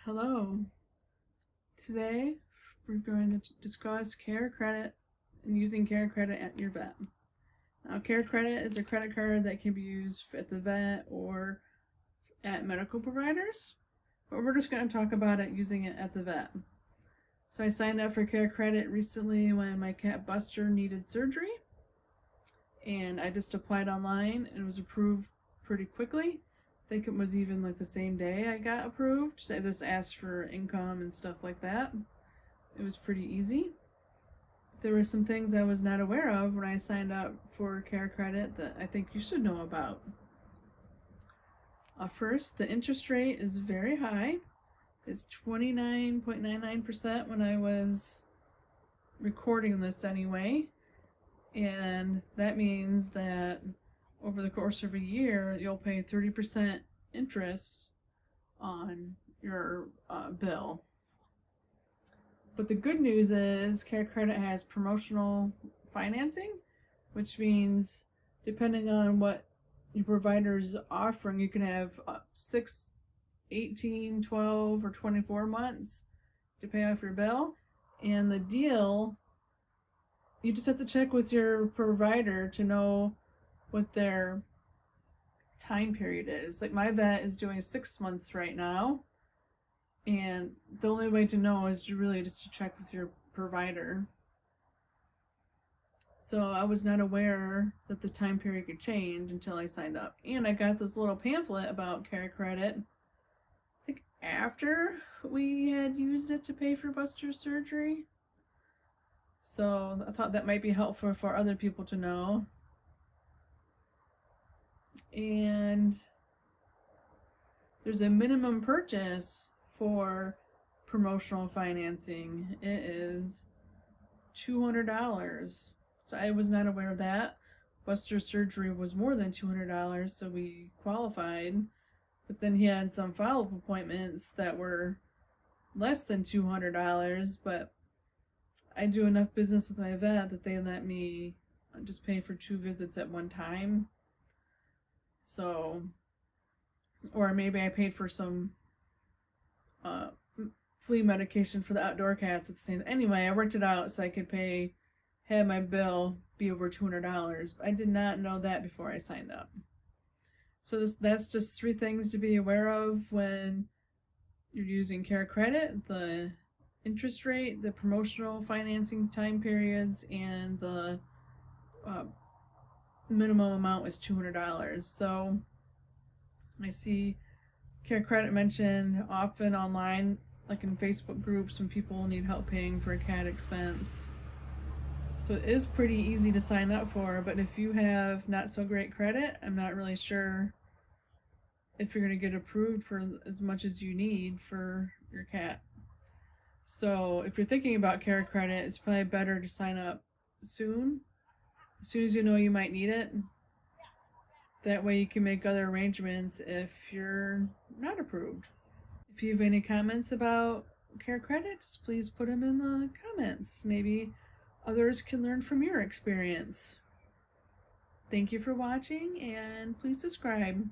Hello. Today we're going to discuss Care Credit and using Care Credit at your vet. Now, Care Credit is a credit card that can be used at the vet or at medical providers, but we're just going to talk about it using it at the vet. So I signed up for Care Credit recently when my cat Buster needed surgery, and I just applied online and it was approved pretty quickly. I think it was even like the same day I got approved. I just asked for income and stuff like that. It was pretty easy. There were some things I was not aware of when I signed up for Care Credit that I think you should know about. First, the interest rate is very high. It's 29.99% when I was recording this anyway. And that means that over the course of a year, you'll pay 30% interest on your bill. But the good news is Care Credit has promotional financing, which means depending on what your provider is offering, you can have 6, 18, 12, or 24 months to pay off your bill. And the deal, you just have to check with your provider to know what their time period is. Like my vet is doing 6 months right now, and the only way to know is to really just to check with your provider. So I was not aware that the time period could change until I signed up. And I got this little pamphlet about Care Credit, I think after we had used it to pay for Buster's surgery. So I thought that might be helpful for other people to know. And there's a minimum purchase for promotional financing. It is $200. So I was not aware of that. Buster's surgery was more than $200, so we qualified. But then he had some follow-up appointments that were less than $200, but I do enough business with my vet that they let me just pay for 2 visits at one time. So, or maybe I paid for some flea medication for the outdoor cats at the same time. Anyway, I worked it out so I could have my bill be over $200. I did not know that before I signed up. So that's just 3 things to be aware of when you're using Care Credit: the interest rate, the promotional financing time periods, and the minimum amount was $200. So I see Care Credit mentioned often online, like in Facebook groups when people need help paying for a cat expense. So it is pretty easy to sign up for, but if you have not so great credit, I'm not really sure if you're going to get approved for as much as you need for your cat. So if you're thinking about Care Credit, it's probably better to sign up soon, as soon as you know you might need it. That way you can make other arrangements if you're not approved. If you have any comments about Care Credit, just please put them in the comments. Maybe others can learn from your experience. Thank you for watching, and please subscribe.